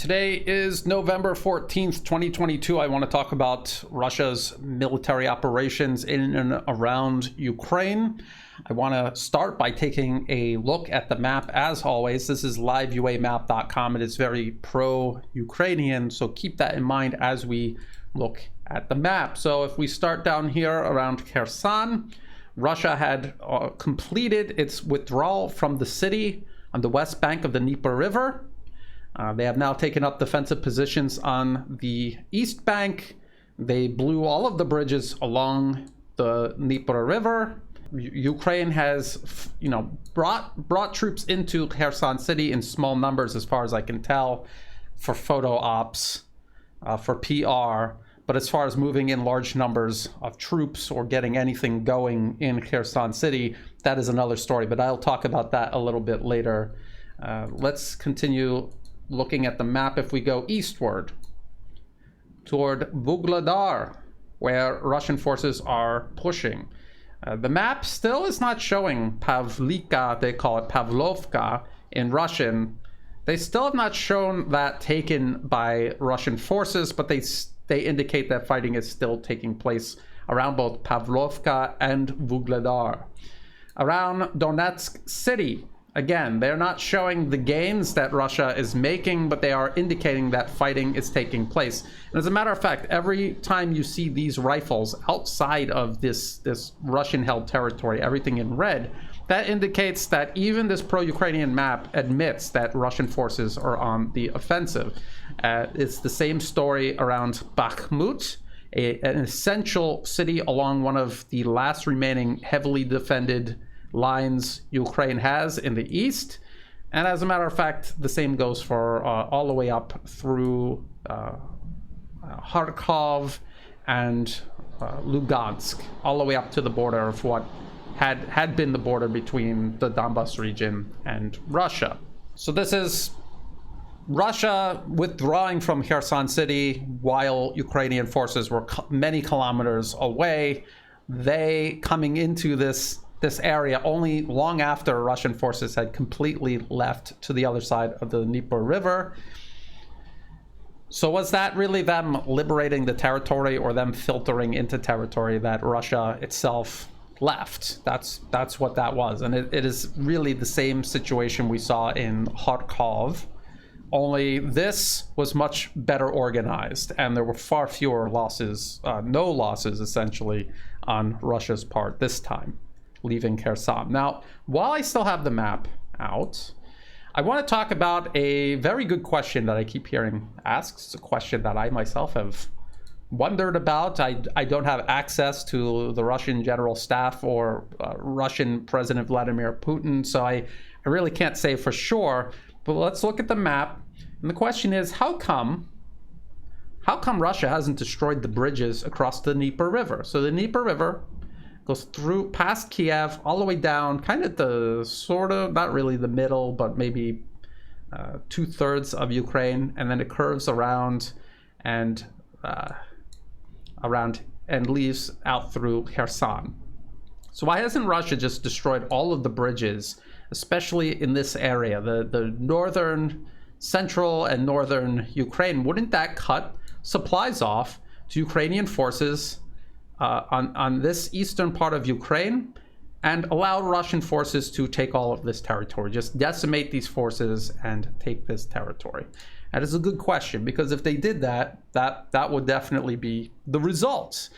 Today is November 14th, 2022. I want to talk about Russia's military operations in and around Ukraine. I want to start by taking a look at the map. As always, this is liveuamap.com. It is very pro-Ukrainian, so keep that in mind as we look at the map. So if we start down here around Kherson, Russia had completed its withdrawal from the city on the west bank of the Dnieper River. They have now taken up defensive positions on the east bank. They blew all of the bridges along the Dnieper River. Ukraine has, brought troops into Kherson city in small numbers, as far as I can tell, for photo ops, for PR. But as far as moving in large numbers of troops or getting anything going in Kherson city, that is another story. But I'll talk about that a little bit later. Let's continue looking at the map. If we go eastward toward Vuhledar, where Russian forces are pushing, the map still is not showing Pavlivka. They call it Pavlovka in Russian. They still have not shown that taken by Russian forces, but they indicate that fighting is still taking place around both Pavlovka and Vuhledar. Around Donetsk city, again, they're not showing the gains that Russia is making, but they are indicating that fighting is taking place. And as a matter of fact, every time you see these rifles outside of this Russian-held territory, everything in red, that indicates that even this pro-Ukrainian map admits that Russian forces are on the offensive. It's the same story around Bakhmut, an essential city along one of the last remaining heavily defended lines Ukraine has in the east. And as a matter of fact, the same goes for all the way up through Kharkov and Lugansk, all the way up to the border of what had been the border between the Donbas region and Russia. So this is Russia withdrawing from Kherson city while Ukrainian forces were many kilometers away. They coming into this area only long after Russian forces had completely left to the other side of the Dnieper River. So was that really them liberating the territory or them filtering into territory that Russia itself left? That's what that was. And it is really the same situation we saw in Kharkov, only this was much better organized and there were far fewer losses, no losses essentially on Russia's part this time, leaving Kherson. Now, while I still have the map out, I want to talk about a very good question that I keep hearing asked. It's a question that I myself have wondered about. I don't have access to the Russian general staff or Russian President Vladimir Putin, so I really can't say for sure. But let's look at the map. And the question is, how come Russia hasn't destroyed the bridges across the Dnieper River? So the Dnieper River goes through past Kyiv, all the way down, kind of the sort of, not really the middle, but maybe 2/3 of Ukraine, and then it curves around and leaves out through Kherson. So why hasn't Russia just destroyed all of the bridges, especially in this area, the northern, central, and northern Ukraine? Wouldn't that cut supplies off to Ukrainian forces on this eastern part of Ukraine and allow Russian forces to take all of this territory, just decimate these forces and take this territory? That is a good question, because if they did that would definitely be the results.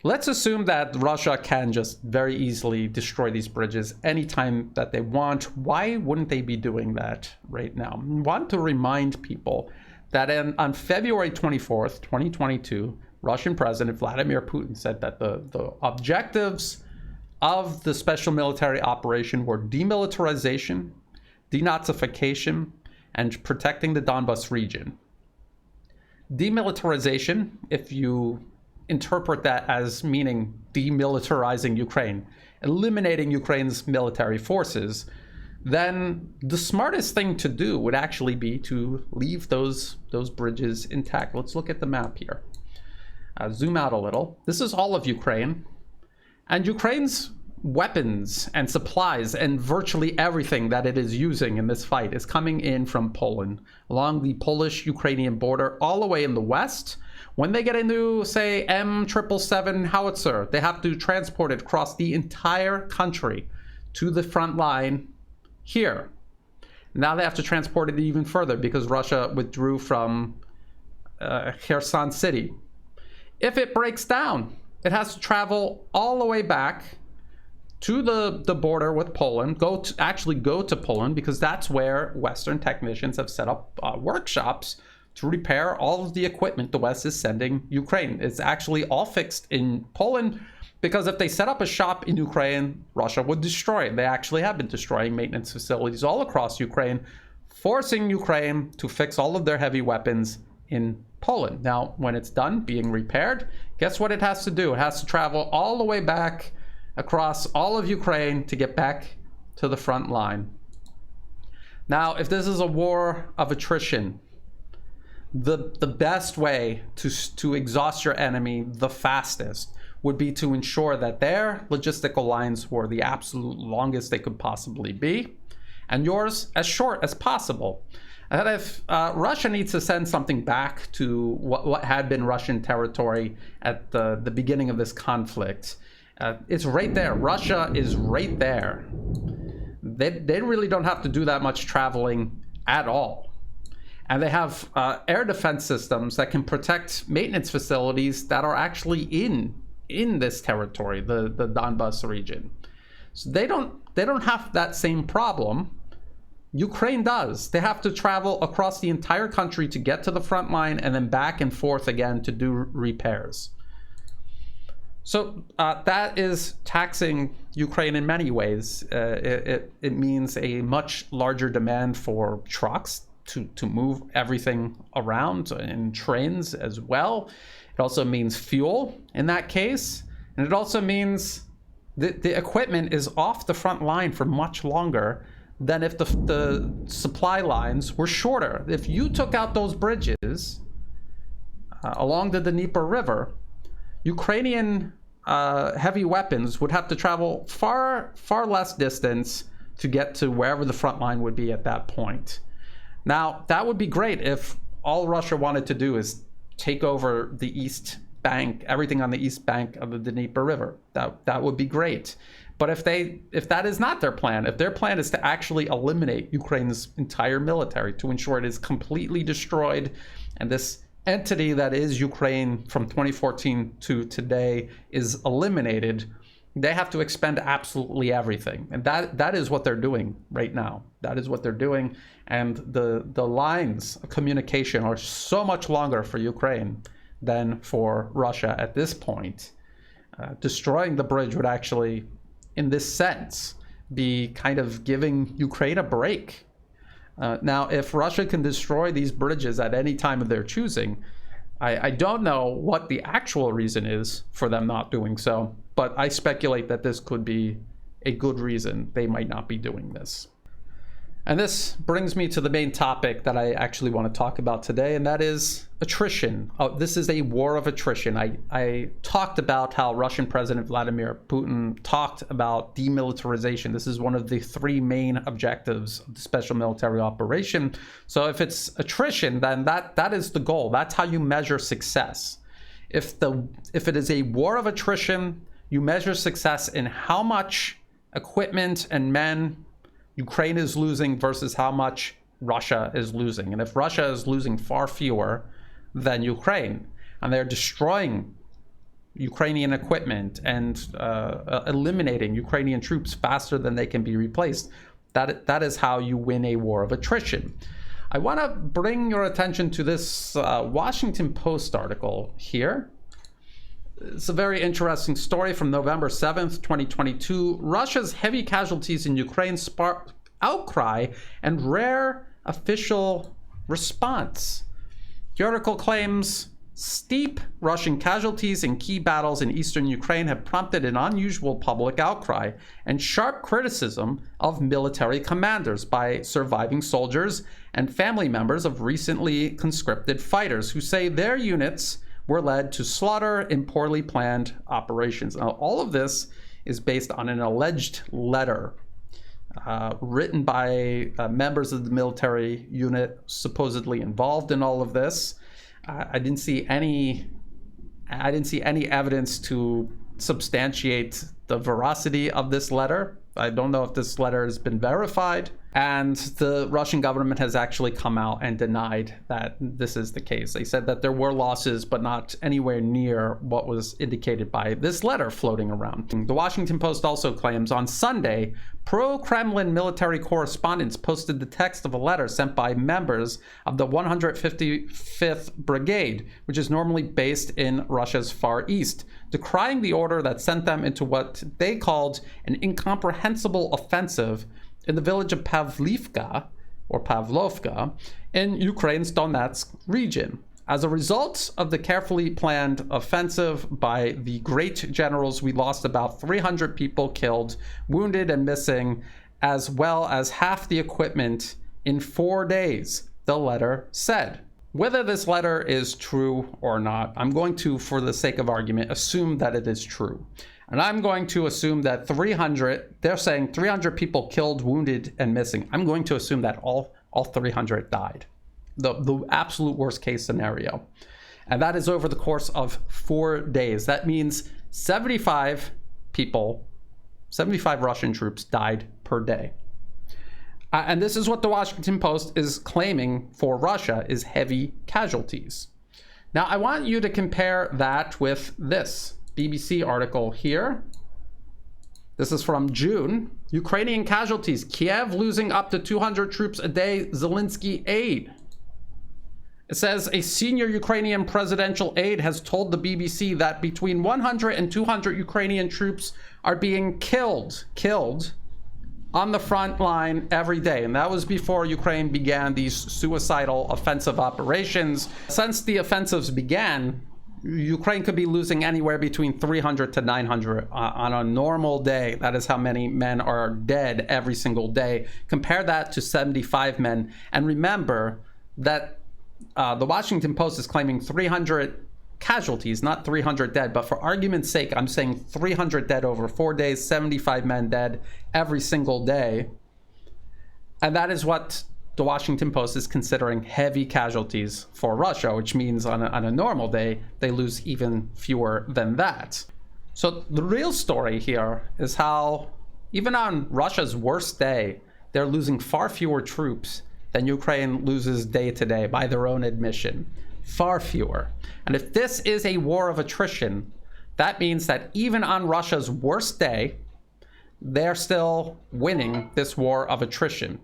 Let's assume that Russia can just very easily destroy these bridges anytime that they want. Why wouldn't they be doing that right now? I want to remind people that on February 24th, 2022, Russian President Vladimir Putin said that the objectives of the special military operation were demilitarization, denazification, and protecting the Donbas region. Demilitarization, if you interpret that as meaning demilitarizing Ukraine, eliminating Ukraine's military forces, then the smartest thing to do would actually be to leave those bridges intact. Let's look at the map here. Zoom out a little. This is all of Ukraine. And Ukraine's weapons and supplies and virtually everything that it is using in this fight is coming in from Poland, along the Polish-Ukrainian border, all the way in the west. When they get into, say, M777 howitzer, they have to transport it across the entire country to the front line here. Now they have to transport it even further because Russia withdrew from Kherson city. If it breaks down, it has to travel all the way back to the border with Poland, actually go to Poland, because that's where Western technicians have set up workshops to repair all of the equipment the West is sending Ukraine. It's actually all fixed in Poland, because if they set up a shop in Ukraine, Russia would destroy it. They actually have been destroying maintenance facilities all across Ukraine, forcing Ukraine to fix all of their heavy weapons in Poland. Now, when it's done being repaired, guess what it has to do? It has to travel all the way back across all of Ukraine to get back to the front line. Now, if this is a war of attrition, the best way to exhaust your enemy the fastest would be to ensure that their logistical lines were the absolute longest they could possibly be, and yours as short as possible. And if Russia needs to send something back to what had been Russian territory at the beginning of this conflict, it's right there. Russia is right there. They really don't have to do that much traveling at all. And they have air defense systems that can protect maintenance facilities that are actually in this territory, the Donbas region. So they don't have that same problem. Ukraine does. They have to travel across the entire country to get to the front line and then back and forth again to do repairs. So that is taxing Ukraine in many ways. It means a much larger demand for trucks to move everything around, and trains as well. It also means fuel in that case. And it also means that the equipment is off the front line for much longer than if the supply lines were shorter. If you took out those bridges along the Dnieper River, Ukrainian heavy weapons would have to travel far less distance to get to wherever the front line would be at that point. Now, that would be great if all Russia wanted to do is take over the east bank, everything on the east bank of the Dnieper River. That would be great. But if that is not their plan, if their plan is to actually eliminate Ukraine's entire military, to ensure it is completely destroyed, and this entity that is Ukraine from 2014 to today is eliminated, they have to expend absolutely everything. And that is what they're doing right now. That is what they're doing. And the lines of communication are so much longer for Ukraine than for Russia at this point. Destroying the bridge would actually, in this sense, be kind of giving Ukraine a break. Now, if Russia can destroy these bridges at any time of their choosing, I don't know what the actual reason is for them not doing so, but I speculate that this could be a good reason they might not be doing this. And this brings me to the main topic that I actually want to talk about today, and that is attrition. This is a war of attrition. I talked about how Russian President Vladimir Putin talked about demilitarization. This is one of the three main objectives of the special military operation. So if it's attrition, then that is the goal. That's how you measure success. If it is a war of attrition, you measure success in how much equipment and men Ukraine is losing versus how much Russia is losing. And if Russia is losing far fewer than Ukraine, and they're destroying Ukrainian equipment and eliminating Ukrainian troops faster than they can be replaced, that is how you win a war of attrition. I want to bring your attention to this Washington Post article here. It's a very interesting story from November 7th, 2022. Russia's heavy casualties in Ukraine spark outcry and rare official response. The article claims steep Russian casualties in key battles in eastern Ukraine have prompted an unusual public outcry and sharp criticism of military commanders by surviving soldiers and family members of recently conscripted fighters who say their units were led to slaughter in poorly planned operations. Now, all of this is based on an alleged letter written by members of the military unit supposedly involved in all of this. I didn't see any evidence to substantiate the veracity of this letter. I don't know if this letter has been verified. And the Russian government has actually come out and denied that this is the case. They said that there were losses, but not anywhere near what was indicated by this letter floating around. The Washington Post also claims on Sunday, pro-Kremlin military correspondents posted the text of a letter sent by members of the 155th Brigade, which is normally based in Russia's Far East, decrying the order that sent them into what they called an incomprehensible offensive in the village of Pavlivka in Ukraine's Donetsk region. As a result of the carefully planned offensive by the great generals, we lost about 300 people killed, wounded, and missing, as well as half the equipment in 4 days, the letter said. Whether this letter is true or not, I'm going to, for the sake of argument, assume that it is true. And I'm going to assume that they're saying 300 people killed, wounded, and missing. I'm going to assume that all 300 died. The absolute worst case scenario. And that is over the course of 4 days. That means 75 Russian troops died per day. And this is what the Washington Post is claiming for Russia is heavy casualties. Now, I want you to compare that with this BBC article here. This is from June. Ukrainian casualties. Kyiv losing up to 200 troops a day. Zelensky aide. It says a senior Ukrainian presidential aide has told the BBC that between 100 and 200 Ukrainian troops are being killed on the front line every day. And that was before Ukraine began these suicidal offensive operations. Since the offensives began, Ukraine could be losing anywhere between 300 to 900 on a normal day. That is how many men are dead every single day. Compare that to 75 men. And remember that the Washington Post is claiming 300 casualties, not 300 dead. But for argument's sake, I'm saying 300 dead over 4 days, 75 men dead every single day. And that is what the Washington Post is considering heavy casualties for Russia, which means on a normal day, they lose even fewer than that. So the real story here is how even on Russia's worst day, they're losing far fewer troops than Ukraine loses day to day by their own admission. Far fewer. And if this is a war of attrition, that means that even on Russia's worst day, they're still winning this war of attrition.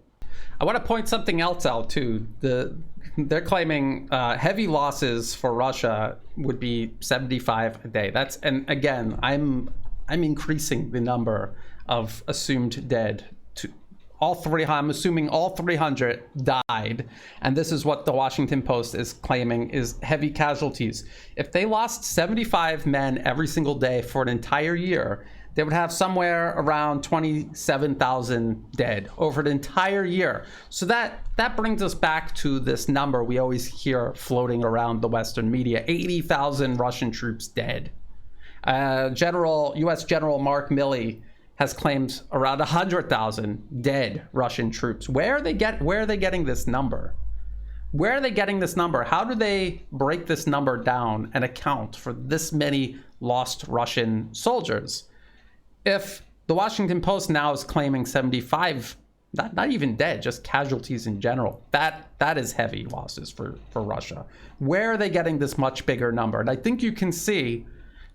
I want to point something else out too. They're claiming heavy losses for Russia would be 75 a day. And again, I'm increasing the number of assumed dead to I'm assuming all 300 died, and this is what the Washington Post is claiming is heavy casualties. If they lost 75 men every single day for an entire year, they would have somewhere around 27,000 dead over an entire year. So that brings us back to this number we always hear floating around the Western media: 80,000 Russian troops dead. U.S. General Mark Milley has claimed around 100,000 dead Russian troops. Where are they getting this number? Where are they getting this number? How do they break this number down and account for this many lost Russian soldiers? If the Washington Post now is claiming 75, not even dead, just casualties in general, that is heavy losses for Russia. Where are they getting this much bigger number? And I think you can see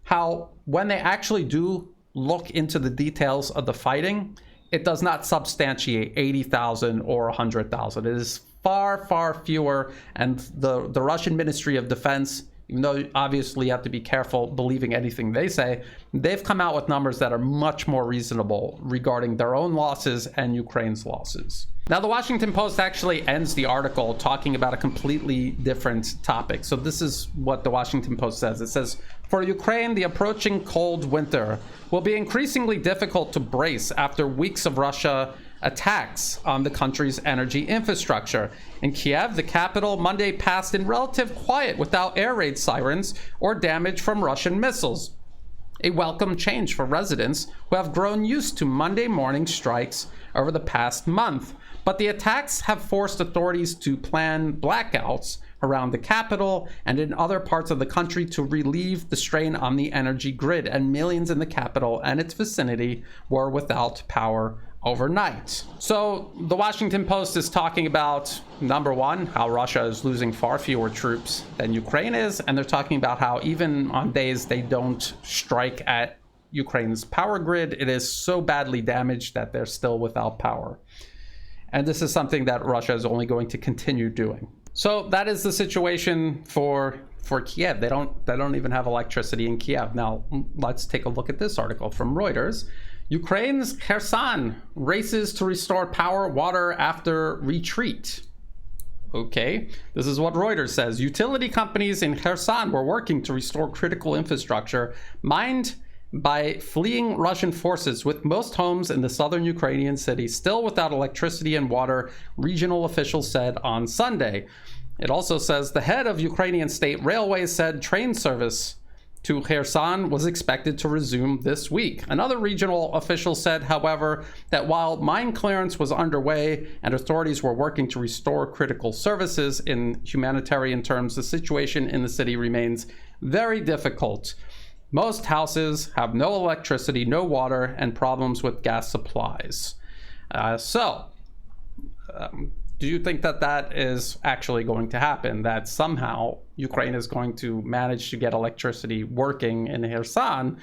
how when they actually do look into the details of the fighting, it does not substantiate 80,000 or 100,000. It is far, far fewer. And the Russian Ministry of Defense, even though obviously you have to be careful believing anything they say, they've come out with numbers that are much more reasonable regarding their own losses and Ukraine's losses. Now, the Washington Post actually ends the article talking about a completely different topic. So this is what the Washington Post says. It says, for Ukraine, the approaching cold winter will be increasingly difficult to brace after weeks of Russia attacks on the country's energy infrastructure. In Kyiv, the capital, Monday passed in relative quiet without air raid sirens or damage from Russian missiles. a welcome change for residents who have grown used to Monday morning strikes over the past month. But the attacks have forced authorities to plan blackouts around the capital and in other parts of the country to relieve the strain on the energy grid, and millions in the capital and its vicinity were without power overnight. So the Washington Post is talking about, number one, how Russia is losing far fewer troops than Ukraine is, and they're talking about how even on days they don't strike at Ukraine's power grid, it is so badly damaged that they're still without power. And this is something that Russia is only going to continue doing. So that is the situation for Kyiv. They don't even have electricity in Kyiv. Now, let's take a look at this article from Reuters. Ukraine's Kherson races to restore power, water after retreat. Okay, this is what Reuters says. Utility companies in Kherson were working to restore critical infrastructure mined by fleeing Russian forces, with most homes in the southern Ukrainian city still without electricity and water, regional officials said on Sunday. It also says the head of Ukrainian State Railways said train service to Kherson was expected to resume this week. Another regional official said, however, that while mine clearance was underway and authorities were working to restore critical services in humanitarian terms, the situation in the city remains very difficult. Most houses have no electricity, no water, and problems with gas supplies. Do you think that that is actually going to happen? That somehow Ukraine is going to manage to get electricity working in Kherson,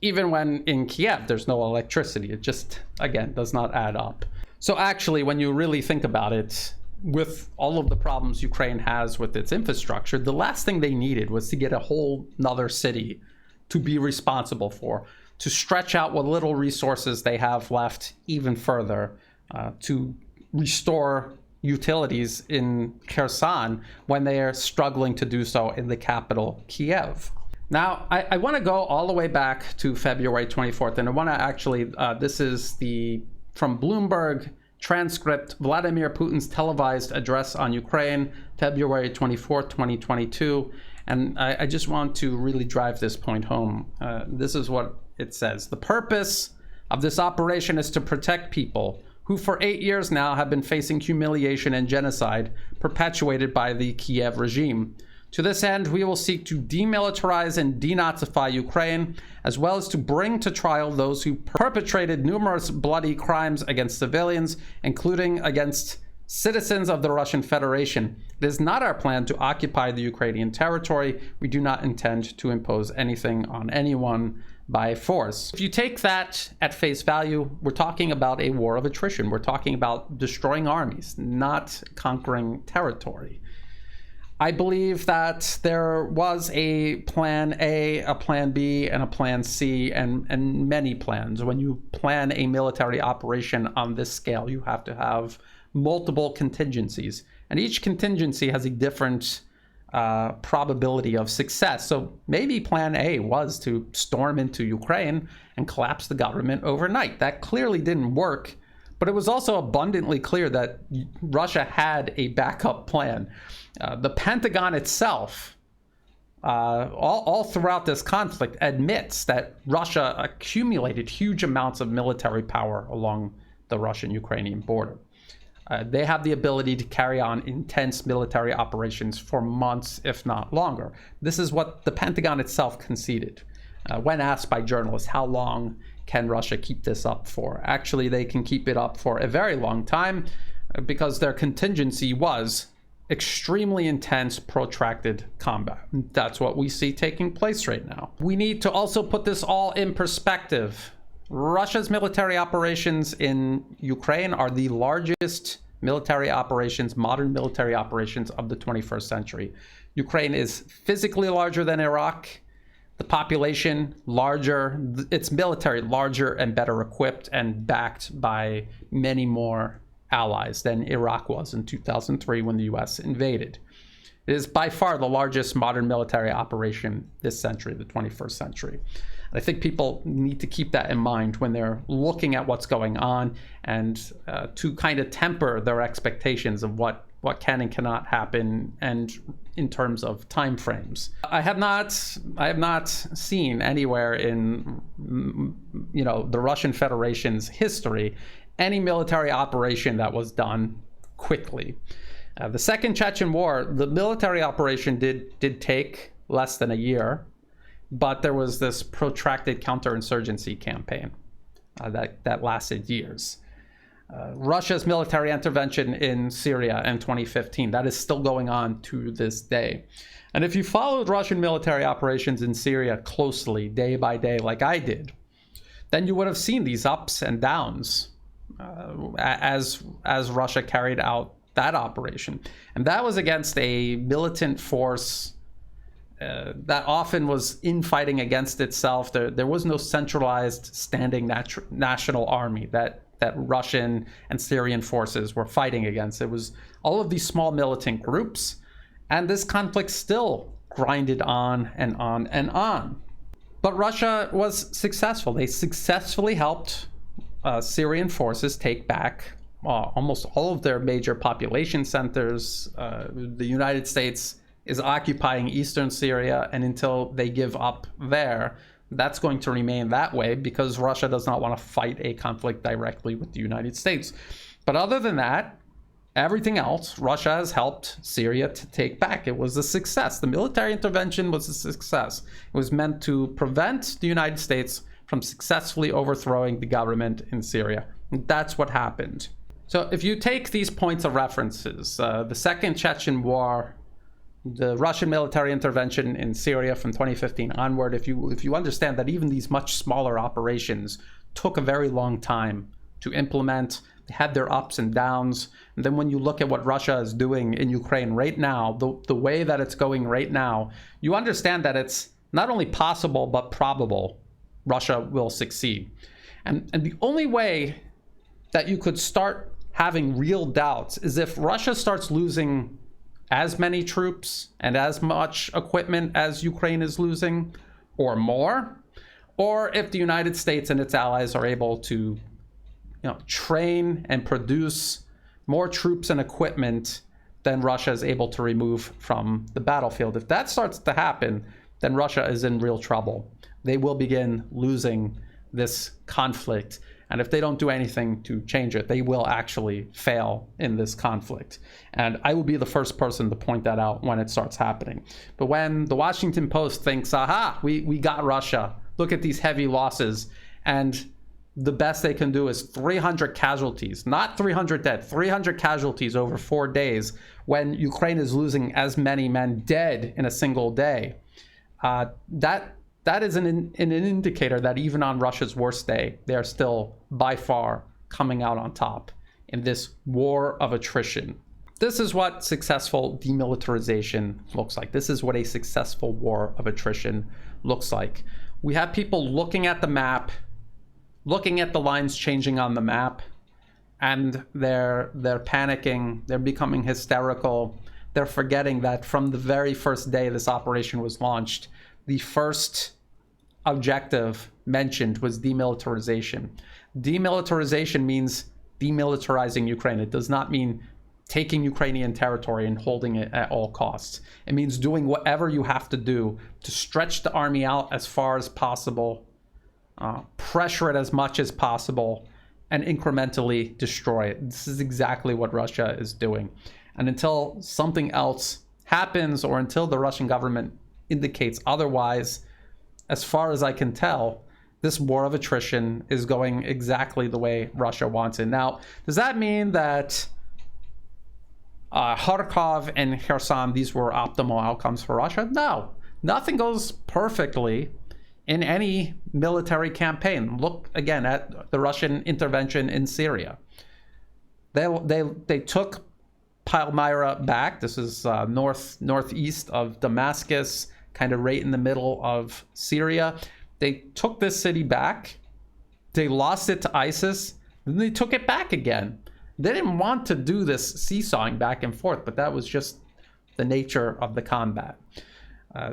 even when in Kyiv there's no electricity? It just, again, does not add up. So actually, when you really think about it, with all of the problems Ukraine has with its infrastructure, the last thing they needed was to get a whole nother city to be responsible for, to stretch out what little resources they have left even further, to restore utilities in Kherson when they are struggling to do so in the capital, Kyiv. Now, I want to go all the way back to February 24th, and I want to actually, this is from Bloomberg transcript, Vladimir Putin's televised address on Ukraine, February 24th, 2022. And I just want to really drive this point home. This is what it says. The purpose of this operation is to protect people who for 8 years now have been facing humiliation and genocide perpetuated by the Kyiv regime. To this end, we will seek to demilitarize and denazify Ukraine, as well as to bring to trial those who perpetrated numerous bloody crimes against civilians, including against citizens of the Russian Federation. It is not our plan to occupy the Ukrainian territory. We do not intend to impose anything on anyone by force. If you take that at face value, we're talking about a war of attrition. We're talking about destroying armies, not conquering territory. I believe that there was a plan A, a plan B, and a plan C, and many plans. When you plan a military operation on this scale, you have to have multiple contingencies, and each contingency has a different probability of success. So maybe plan A was to storm into Ukraine and collapse the government overnight. That clearly didn't work, but it was also abundantly clear that Russia had a backup plan. The Pentagon itself, all throughout this conflict, admits that Russia accumulated huge amounts of military power along the Russian-Ukrainian border. They have the ability to carry on intense military operations for months, if not longer. This is what the Pentagon itself conceded. When asked by journalists, how long can Russia keep this up for? Actually, they can keep it up for a very long time because their contingency was extremely intense, protracted combat. That's what we see taking place right now. We need to also put this all in perspective. Russia's military operations in Ukraine are the largest military operations, modern military operations of the 21st century. Ukraine is physically larger than Iraq, the population larger, its military larger and better equipped and backed by many more allies than Iraq was in 2003 when the US invaded. It is by far the largest modern military operation this century, the 21st century. I think people need to keep that in mind when they're looking at what's going on, and to kind of temper their expectations of what what can and cannot happen, and in terms of time frames. I have not seen anywhere in the Russian Federation's history any military operation that was done quickly. The Second Chechen War, the military operation did take less than a year, but there was this protracted counterinsurgency campaign that lasted years. Russia's military intervention in Syria in 2015, that is still going on to this day. And if you followed Russian military operations in Syria closely, day by day, like I did, then you would have seen these ups and downs as Russia carried out that operation. And that was against a militant force that often was infighting against itself. There was no centralized standing national army that Russian and Syrian forces were fighting against. It was all of these small militant groups, and this conflict still grinded on and on and on. But Russia was successful. They successfully helped Syrian forces take back almost all of their major population centers. The United States is occupying eastern Syria, and until they give up there, that's going to remain that way because Russia does not want to fight a conflict directly with the United States. But other than that, everything else, Russia has helped Syria to take back. It was a success. The military intervention was a success. It was meant to prevent the United States from successfully overthrowing the government in Syria. And that's what happened. So if you take these points of references, the Second Chechen War, the Russian military intervention in Syria from 2015 onward, if you understand that even these much smaller operations took a very long time to implement, they had their ups and downs, and then when you look at what Russia is doing in Ukraine right now, the way that it's going right now, you understand that it's not only possible but probable Russia will succeed. And the only way that you could start having real doubts is if Russia starts losing as many troops and as much equipment as Ukraine is losing, or more, or if the United States and its allies are able to train and produce more troops and equipment than Russia is able to remove from the battlefield. If that starts to happen, then Russia is in real trouble. They will begin losing this conflict. And if they don't do anything to change it, they will actually fail in this conflict. And I will be the first person to point that out when it starts happening. But when the Washington Post thinks, aha, we got Russia, look at these heavy losses, and the best they can do is 300 casualties, not 300 dead, 300 casualties over 4 days, when Ukraine is losing as many men dead in a single day, that is an indicator that even on Russia's worst day, they are still by far coming out on top in this war of attrition. This is what successful demilitarization looks like. This is what a successful war of attrition looks like. We have people looking at the map, looking at the lines changing on the map, and they're panicking, they're becoming hysterical. They're forgetting that from the very first day this operation was launched, the first objective mentioned was demilitarization. Demilitarization means demilitarizing Ukraine. It does not mean taking Ukrainian territory and holding it at all costs. It means doing whatever you have to do to stretch the army out as far as possible, pressure it as much as possible, and incrementally destroy it. This is exactly what Russia is doing. And until something else happens, or until the Russian government indicates otherwise, as far as I can tell, this war of attrition is going exactly the way Russia wants it. Now, does that mean that Kharkov and Kherson, these were optimal outcomes for Russia? No, nothing goes perfectly in any military campaign. Look again at the Russian intervention in Syria. They took Palmyra back. This is northeast of Damascus, kind of right in the middle of Syria. They took this city back. They lost it to ISIS. Then they took it back again. They didn't want to do this seesawing back and forth, but that was just the nature of the combat.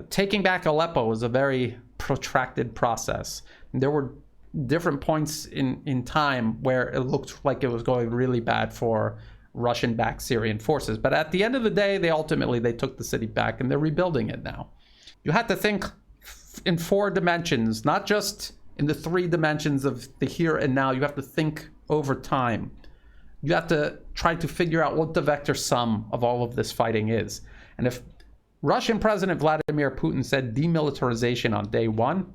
Taking back Aleppo was a very protracted process. There were different points in time where it looked like it was going really bad for Russian-backed Syrian forces. But at the end of the day, they took the city back, and they're rebuilding it now. You have to think in 4 dimensions, not just in the 3 dimensions of the here and now. You have to think over time. You have to try to figure out what the vector sum of all of this fighting is. And if Russian President Vladimir Putin said demilitarization on day 1,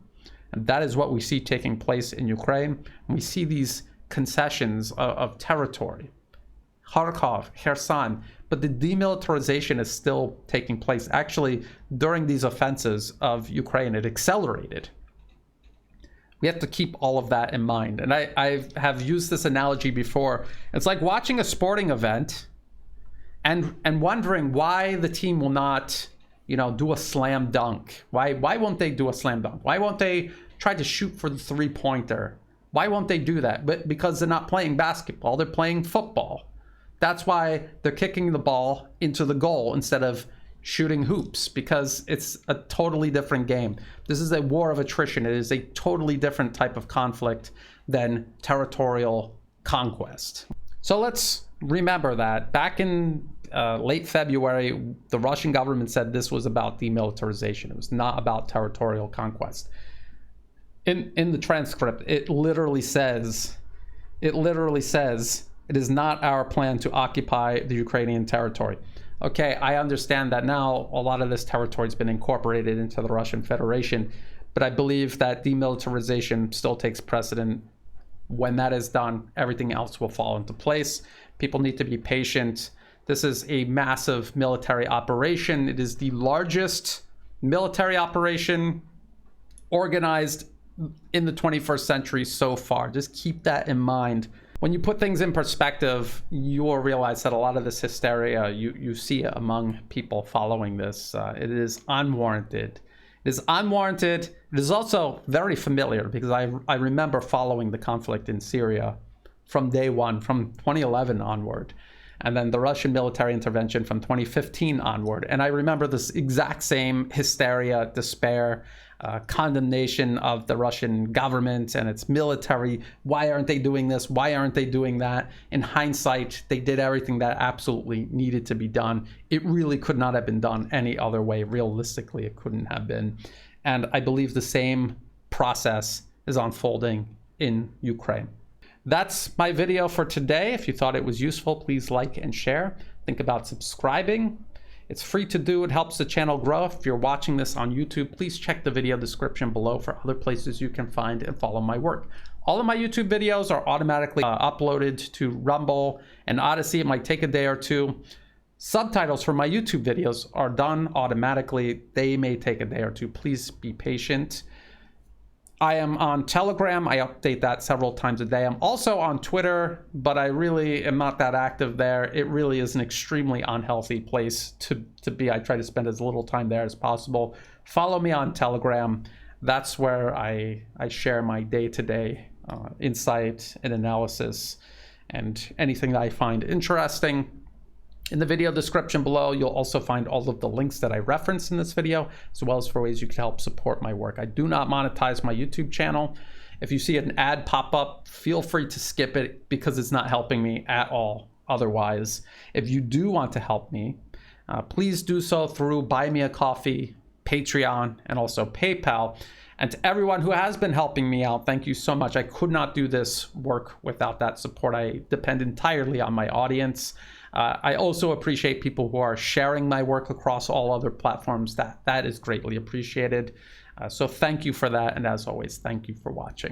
and that is what we see taking place in Ukraine, and we see these concessions of territory, Kharkov, Kherson, but the demilitarization is still taking place. Actually, during these offensives of Ukraine, it accelerated. We have to keep all of that in mind. And I have used this analogy before. It's like watching a sporting event and wondering why the team will not, do a slam dunk. Why won't they do a slam dunk? Why won't they try to shoot for the 3-pointer? Why won't they do that? But because they're not playing basketball, they're playing football. That's why they're kicking the ball into the goal instead of shooting hoops, because it's a totally different game. This is a war of attrition. It is a totally different type of conflict than territorial conquest. So let's remember that back in late February, the Russian government said this was about demilitarization. It was not about territorial conquest. In the transcript, it literally says, it is not our plan to occupy the Ukrainian territory. Okay, I understand that now a lot of this territory has been incorporated into the Russian Federation, but I believe that demilitarization still takes precedent. When that is done, everything else will fall into place. People need to be patient. This is a massive military operation. It is the largest military operation organized in the 21st century so far. Just keep that in mind. When you put things in perspective, you will realize that a lot of this hysteria, you see it among people following this. It is unwarranted. It is unwarranted. It is also very familiar, because I remember following the conflict in Syria from day 1, from 2011 onward, and then the Russian military intervention from 2015 onward. And I remember this exact same hysteria, despair, condemnation of the Russian government and its military. Why aren't they doing this? Why aren't they doing that? In hindsight, they did everything that absolutely needed to be done. It really could not have been done any other way. Realistically, it couldn't have been. And I believe the same process is unfolding in Ukraine. That's my video for today. If you thought it was useful, please like and share. Think about subscribing. It's free to do. It helps the channel grow. If you're watching this on YouTube, please check the video description below for other places you can find and follow my work. All of my YouTube videos are automatically uploaded to Rumble and Odyssey. It might take a day or 2. Subtitles for my YouTube videos are done automatically. They may take a day or 2. Please be patient. I am on Telegram. I update that several times a day. I'm also on Twitter, but I really am not that active there. It really is an extremely unhealthy place to be. I try to spend as little time there as possible. Follow me on Telegram. That's where I share my day-to-day insight and analysis and anything that I find interesting. In the video description below, you'll also find all of the links that I referenced in this video, as well as for ways you can help support my work. I do not monetize my YouTube channel. If you see an ad pop up, feel free to skip it, because it's not helping me at all otherwise. If you do want to help me, please do so through Buy Me a Coffee, Patreon, and also PayPal. And to everyone who has been helping me out, thank you so much. I could not do this work without that support. I depend entirely on my audience. I also appreciate people who are sharing my work across all other platforms. That is greatly appreciated. So thank you for that. And as always, thank you for watching.